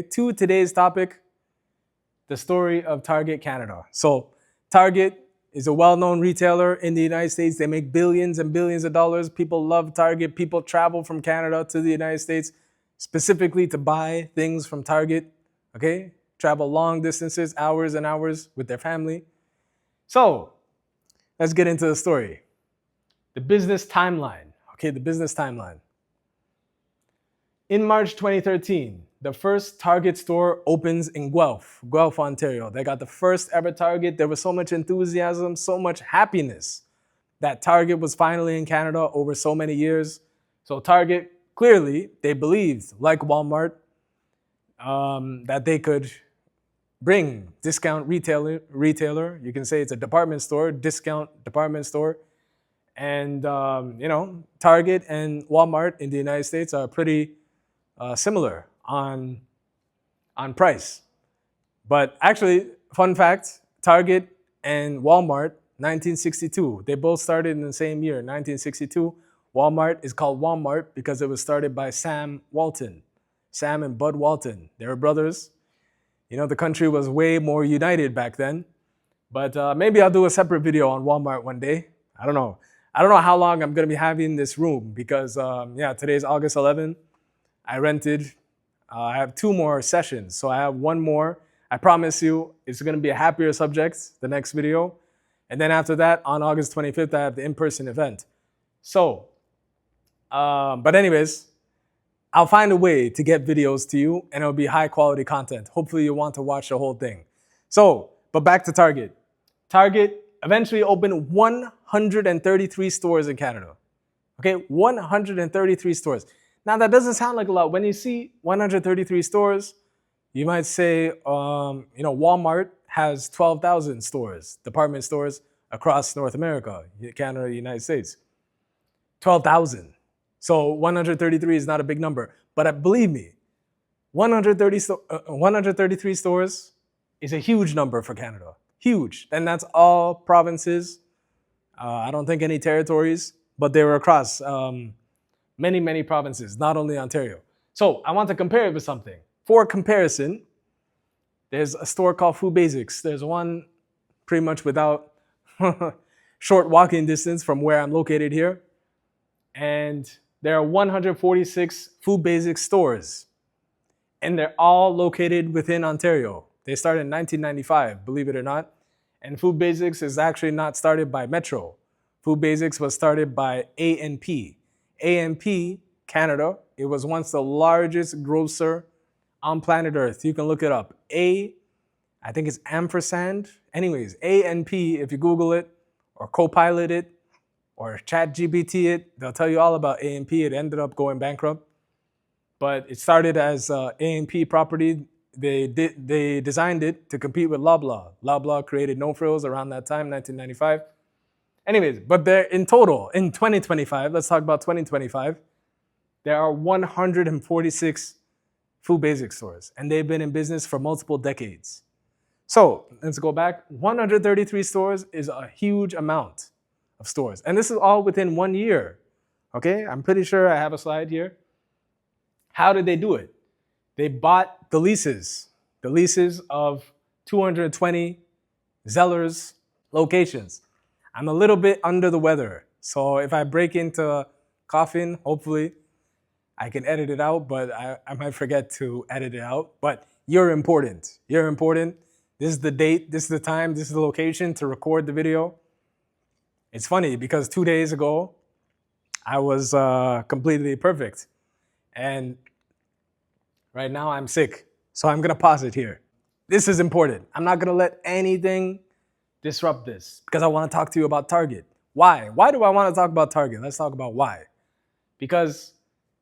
To today's topic, the story of Target Canada. So, Target is a well-known retailer in the United States. They make billions and billions of dollars. People love Target. People travel from Canada to the United States specifically to buy things from Target. Okay? Travel long distances, hours and hours with their family. So, let's get into the story. The business timeline. Okay, the business timeline. In March 2013, the first Target store opens in Guelph, Ontario. They got the first ever Target. There was so much enthusiasm, so much happiness that Target was finally in Canada over so many years. So Target, clearly, they believed, like Walmart, that they could bring discount retailer. You can say it's a department store, discount department store. And, Target and Walmart in the United States are pretty similar on price. But actually, fun fact, Target and Walmart, 1962. They both started in the same year, 1962. Walmart is called Walmart because it was started by Sam Walton. Sam and Bud Walton. They were brothers. The country was way more united back then. But maybe I'll do a separate video on Walmart one day. I don't know. I don't know how long I'm going to be having this room because, today's August 11th. I rented. I have 2 more sessions, so I have 1 more. I promise you it's going to be a happier subject, the next video. And then after that, on August 25th, I have the in-person event. So, but anyways, I'll find a way to get videos to you, and it'll be high-quality content. Hopefully you want to watch the whole thing. So, but back to Target. Target eventually opened 133 stores in Canada. Okay, 133 stores. Now, that doesn't sound like a lot. When you see 133 stores, you might say, Walmart has 12,000 stores, department stores across North America, Canada, United States. 12,000. So 133 is not a big number. But believe me, 133 stores is a huge number for Canada. Huge. And that's all provinces. I don't think any territories, but they were across many, many provinces, not only Ontario. So I want to compare it with something. For comparison, there's a store called Food Basics. There's one pretty much without short walking distance from where I'm located here. And there are 146 Food Basics stores. And they're all located within Ontario. They started in 1995, believe it or not. And Food Basics is actually not started by Metro. Food Basics was started by A&P. A&P Canada, it was once the largest grocer on planet Earth. You can look it up. I think it's ampersand. Anyways, A&P, if you Google it or Copilot it or ChatGPT it, they'll tell you all about A&P. It ended up going bankrupt. But it started as A&P property. They designed it to compete with Loblaw. Loblaw created No Frills around that time, 1995. Anyways, but there in total, in 2025, let's talk about 2025, there are 146 Food Basics stores, and they've been in business for multiple decades. So let's go back. 133 stores is a huge amount of stores, and this is all within 1 year. Okay, I'm pretty sure I have a slide here. How did they do it? They bought the leases of 220 Zellers locations. I'm a little bit under the weather, so if I break into coughing, hopefully I can edit it out, but I might forget to edit it out. But you're important. You're important. This is the date, this is the time, this is the location to record the video. It's funny because 2 days ago, I was completely perfect. And right now I'm sick, so I'm gonna pause it here. This is important. I'm not gonna let anything disrupt this because I want to talk to you about Target. Why? Why do I want to talk about Target? Let's talk about why. Because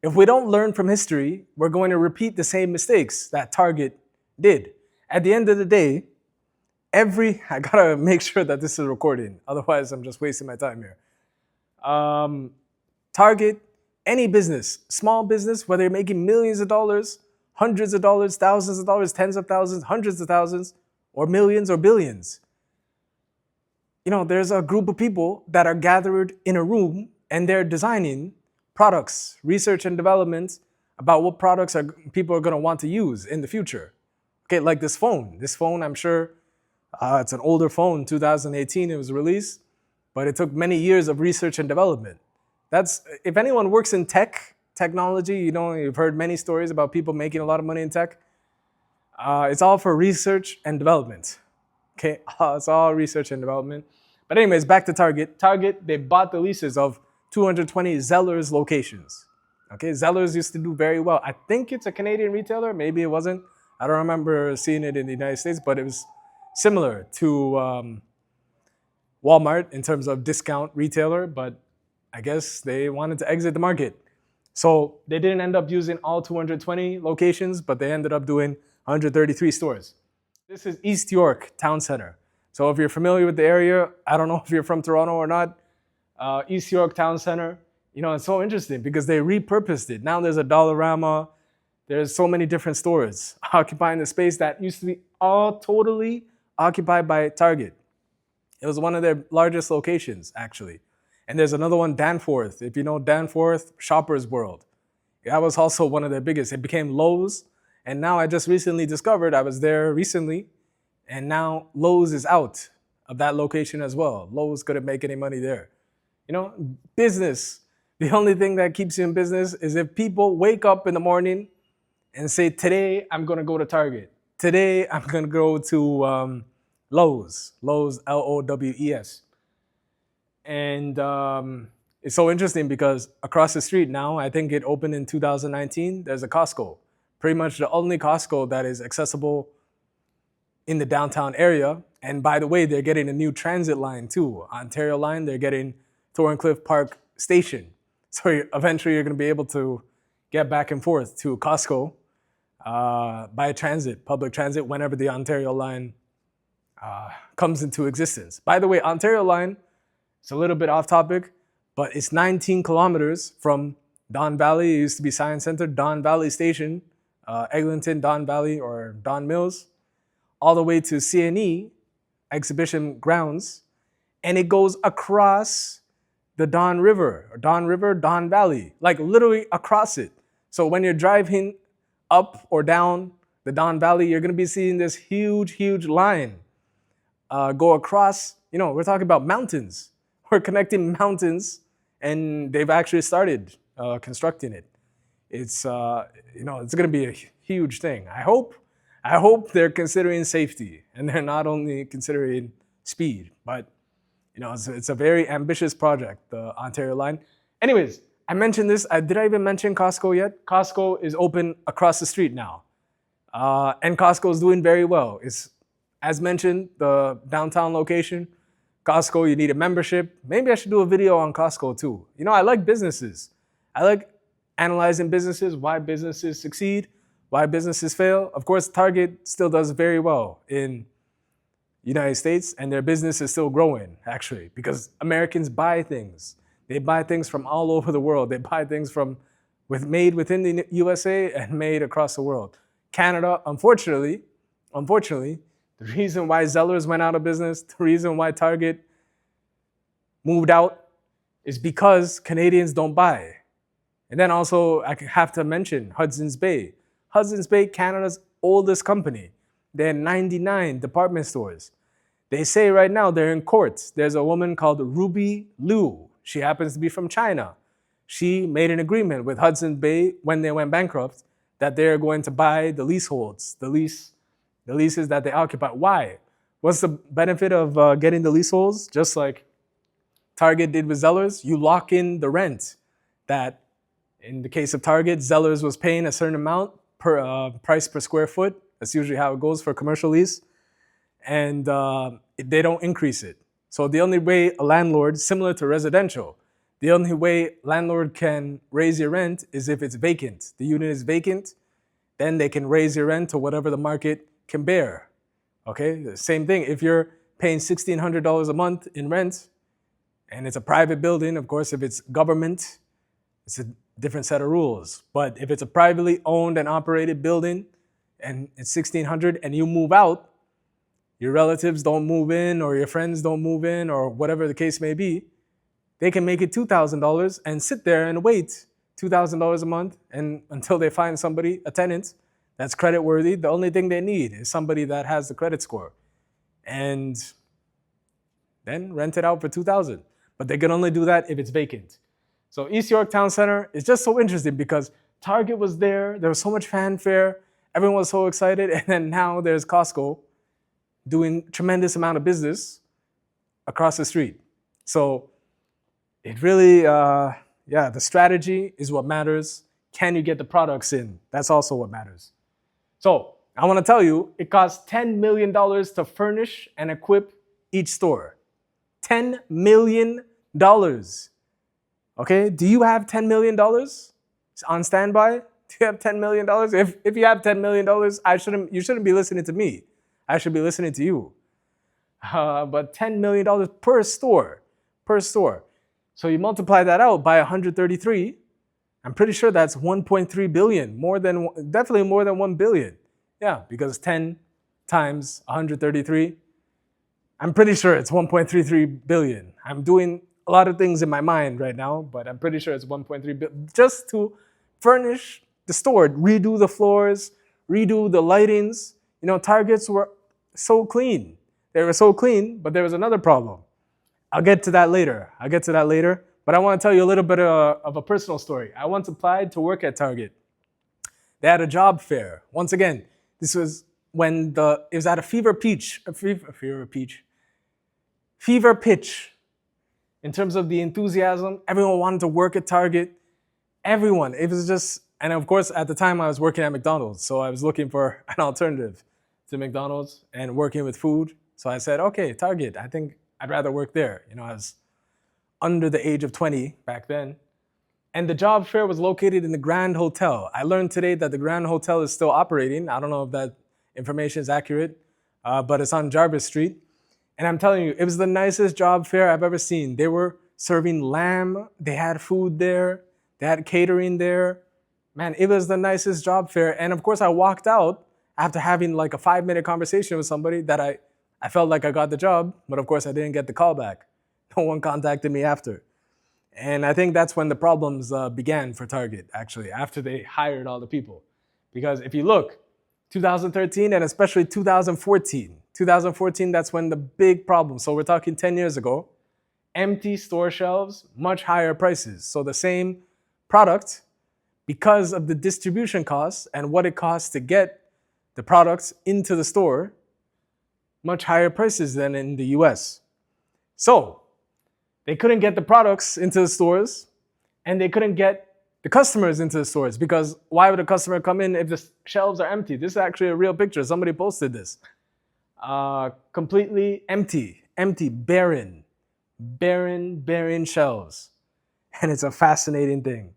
if we don't learn from history, we're going to repeat the same mistakes that Target did. At the end of the day, I gotta make sure that this is recording. Otherwise, I'm just wasting my time here. Target, any business, small business, whether you're making millions of dollars, hundreds of dollars, thousands of dollars, tens of thousands, hundreds of thousands, or millions or billions. There's a group of people that are gathered in a room and they're designing products, research and development about what products are people are going to want to use in the future. Okay, like this phone. This phone, I'm sure it's an older phone, 2018 it was released, but it took many years of research and development. That's if anyone works in technology, you've heard many stories about people making a lot of money in tech. It's all for research and development. Okay, it's all research and development. But anyways, back to Target. Target, they bought the leases of 220 Zellers locations. Okay, Zellers used to do very well. I think it's a Canadian retailer. Maybe it wasn't. I don't remember seeing it in the United States, but it was similar to Walmart in terms of discount retailer. But I guess they wanted to exit the market. So they didn't end up using all 220 locations, but they ended up doing 133 stores. This is East York Town Center. So if you're familiar with the area, I don't know if you're from Toronto or not, East York Town Center, it's so interesting because they repurposed it. Now there's a Dollarama. There's so many different stores occupying the space that used to be all totally occupied by Target. It was one of their largest locations, actually. And there's another one, Danforth. If you know Danforth, Shoppers World. That was also one of their biggest. It became Lowe's. And now I just recently discovered, I was there recently, and now Lowe's is out of that location as well. Lowe's couldn't make any money there. Business. The only thing that keeps you in business is if people wake up in the morning and say, today I'm going to go to Target. Today I'm going to go to Lowe's. Lowe's, Lowes. And it's so interesting because across the street now, I think it opened in 2019, there's a Costco. Pretty much the only Costco that is accessible in the downtown area. And by the way, they're getting a new transit line too. Ontario line, they're getting Thorncliffe Park Station. So eventually you're going to be able to get back and forth to Costco by transit, public transit, whenever the Ontario line comes into existence. By the way, Ontario line, it's a little bit off topic, but it's 19 kilometers from Don Valley. It used to be Science Center, Don Valley Station, Eglinton, Don Valley, or Don Mills, all the way to CNE exhibition grounds, and it goes across the Don River, Don Valley, like literally across it. So when you're driving up or down the Don Valley, you're going to be seeing this huge, huge line go across. We're talking about mountains. We're connecting mountains, and they've actually started constructing it. It's it's going to be a huge thing. I hope they're considering safety and they're not only considering speed, but it's a very ambitious project, the Ontario line. Anyways, I mentioned this. Did I even mention Costco yet? Costco is open across the street now, and Costco is doing very well. It's, as mentioned, the downtown location. Costco, you need a membership. Maybe I should do a video on Costco too. I like businesses. I like analyzing businesses, why businesses succeed, why businesses fail. Of course, Target still does very well in the United States, and their business is still growing, actually, because Americans buy things. They buy things from all over the world. They buy things made within the USA and made across the world. Canada, unfortunately, the reason why Zellers went out of business, the reason why Target moved out is because Canadians don't buy. And then also, I have to mention Hudson's Bay. Hudson's Bay, Canada's oldest company. They had 99 department stores. They say right now they're in court. There's a woman called Ruby Liu. She happens to be from China. She made an agreement with Hudson's Bay when they went bankrupt that they're going to buy the leaseholds, the leases that they occupy. Why? What's the benefit of getting the leaseholds? Just like Target did with Zellers, you lock in the rent that, in the case of Target, Zellers was paying a certain amount per price per square foot. That's usually how it goes for commercial lease. And they don't increase it. So the only way a landlord, similar to residential, the only way landlord can raise your rent is if it's vacant. The unit is vacant, then they can raise your rent to whatever the market can bear. Okay, the same thing. If you're paying $1,600 a month in rent, and it's a private building, of course, if it's government, it's a different set of rules. But if it's a privately owned and operated building, and it's $1,600 and you move out, your relatives don't move in, or your friends don't move in, or whatever the case may be, they can make it $2,000 and sit there and wait $2,000 a month, and until they find somebody, a tenant, that's credit worthy, the only thing they need is somebody that has the credit score. And then rent it out for $2,000. But they can only do that if it's vacant. So East York Town Center is just so interesting because Target was there was so much fanfare, everyone was so excited, and then now there's Costco doing tremendous amount of business across the street. So it really, the strategy is what matters. Can you get the products in? That's also what matters. So I want to tell you, it costs $10 million to furnish and equip each store. $10 million. Okay, do you have $10 million on standby? Do you have $10 million? If you have $10 million, you shouldn't be listening to me. I should be listening to you. But $10 million per store. So you multiply that out by 133, I'm pretty sure that's 1.3 billion, definitely more than 1 billion. Yeah, because 10 times 133, I'm pretty sure it's 1.33 billion. I'm doing a lot of things in my mind right now, but I'm pretty sure it's 1.3 billion just to furnish the store, redo the floors, redo the lightings. You know, Targets were so clean. They were so clean, but there was another problem. I'll get to that later. But I want to tell you a little bit of a personal story. I once applied to work at Target. They had a job fair. Once again, this was when it was at a fever pitch in terms of the enthusiasm. Everyone wanted to work at Target. Everyone. It was just, and of course, at the time I was working at McDonald's, so I was looking for an alternative to McDonald's and working with food. So I said, okay, Target, I think I'd rather work there. You know, I was under the age of 20 back then. And the job fair was located in the Grand Hotel. I learned today that the Grand Hotel is still operating. I don't know if that information is accurate, but it's on Jarvis Street. And I'm telling you, it was the nicest job fair I've ever seen. They were serving lamb. They had food there. They had catering there. Man, it was the nicest job fair. And of course, I walked out after having like a 5-minute conversation with somebody that I felt like I got the job, but of course I didn't get the call back. No one contacted me after. And I think that's when the problems began for Target, actually, after they hired all the people. Because if you look, 2013 and especially 2014, that's when the big problem. So we're talking 10 years ago, empty store shelves, much higher prices. So the same product, because of the distribution costs and what it costs to get the products into the store, much higher prices than in the US. So they couldn't get the products into the stores, and they couldn't get the customers into the stores, because why would a customer come in if the shelves are empty? This is actually a real picture. Somebody posted this. Completely empty, barren shelves. And it's a fascinating thing.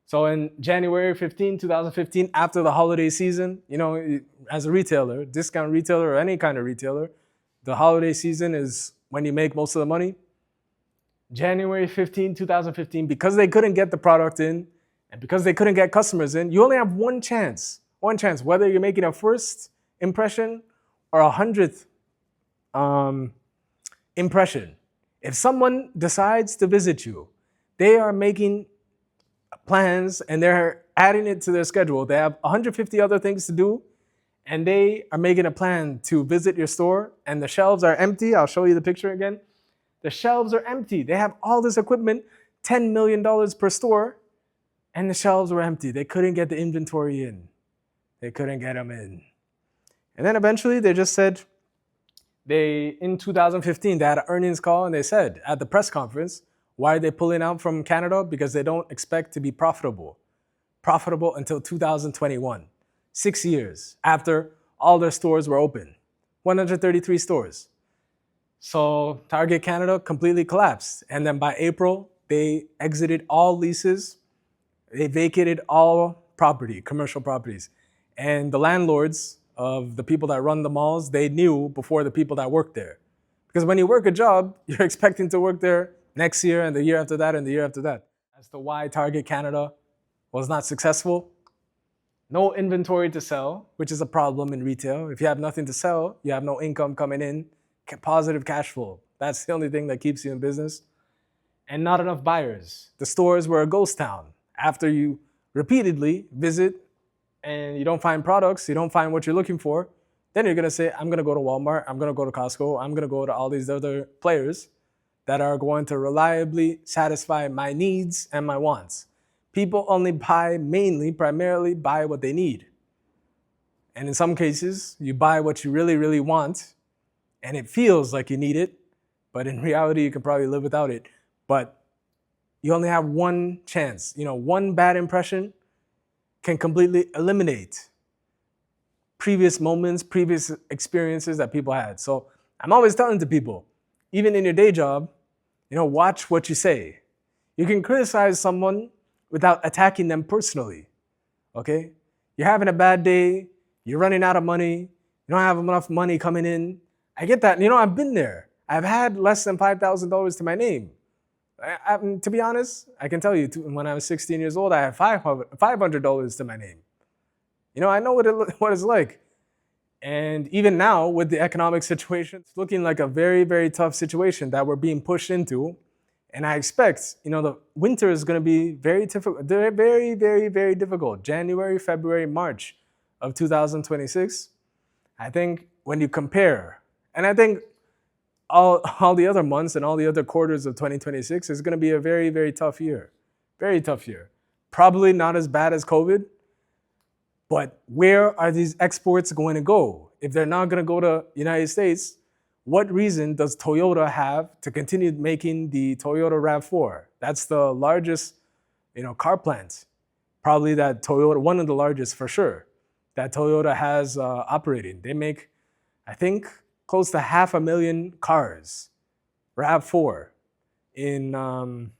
So in January 15, 2015, after the holiday season, you know, as a retailer, discount retailer or any kind of retailer, the holiday season is when you make most of the money. January 15, 2015, because they couldn't get the product in and because they couldn't get customers in, you only have one chance, whether you're making a first impression or 100th impression. If someone decides to visit you, they are making plans and they're adding it to their schedule. They have 150 other things to do, and they are making a plan to visit your store, and the shelves are empty. I'll show you the picture again. The shelves are empty. They have all this equipment, $10 million per store, and the shelves were empty. They couldn't get the inventory in. They couldn't get them in. And then eventually they just said, in 2015, they had an earnings call, and they said at the press conference, why are they pulling out from Canada? Because they don't expect to be profitable until 2021, 6 years after all their stores were open, 133 stores. So Target Canada completely collapsed. And then by April, they exited all leases. They vacated all property, commercial properties. And the landlords of the people that run the malls, they knew before the people that worked there. Because when you work a job, you're expecting to work there next year and the year after that and the year after that. As to why Target Canada was not successful, no inventory to sell, which is a problem in retail. If you have nothing to sell, you have no income coming in. Positive cash flow. That's the only thing that keeps you in business. And not enough buyers. The stores were a ghost town. After you repeatedly visit and you don't find products, you don't find what you're looking for, then you're gonna say, I'm gonna go to Walmart, I'm gonna go to Costco, I'm gonna go to all these other players that are going to reliably satisfy my needs and my wants. People only primarily buy what they need. And in some cases, you buy what you really, really want, and it feels like you need it, but in reality, you can probably live without it. But you only have one chance. One bad impression can completely eliminate previous moments, previous experiences that people had. So I'm always telling to people, even in your day job, watch what you say. You can criticize someone without attacking them personally, okay? You're having a bad day, you're running out of money, you don't have enough money coming in. I get that. I've been there. I've had less than $5,000 to my name. To be honest, I can tell you, when I was 16 years old, I had $500 to my name. I know what it's like. And even now, with the economic situation, it's looking like a very, very tough situation that we're being pushed into. And I expect, the winter is going to be very difficult, very, very, very difficult. January, February, March of 2026. I think when you compare, and I think all the other months and all the other quarters of 2026 is going to be a very, very tough year. Very tough year. Probably not as bad as COVID, but where are these exports going to go? If they're not going to go to the United States, what reason does Toyota have to continue making the Toyota RAV4? That's the largest, car plant. Probably that Toyota, one of the largest for sure, that Toyota has operating. They make, I think, close to 500,000 cars, RAV4, in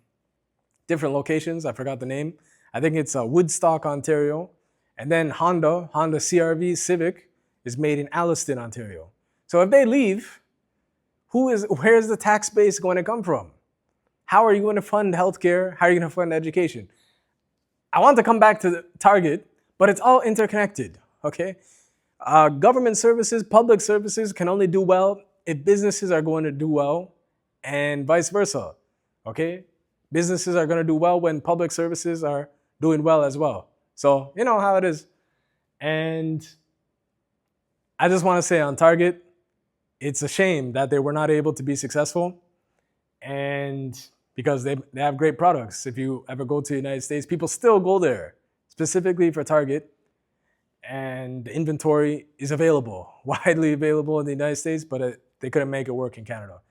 different locations. I forgot the name. I think it's Woodstock, Ontario. And then Honda CR-V Civic is made in Alliston, Ontario. So if they leave, where's the tax base going to come from? How are you going to fund healthcare? How are you going to fund education? I want to come back to Target, but it's all interconnected, okay? Government services, public services can only do well if businesses are going to do well, and vice versa, okay? Businesses are going to do well when public services are doing well as well. So you know how it is. And I just want to say on Target, it's a shame that they were not able to be successful, and because they have great products. If you ever go to the United States, people still go there specifically for Target, and the inventory is available, widely available in the United States, but they couldn't make it work in Canada.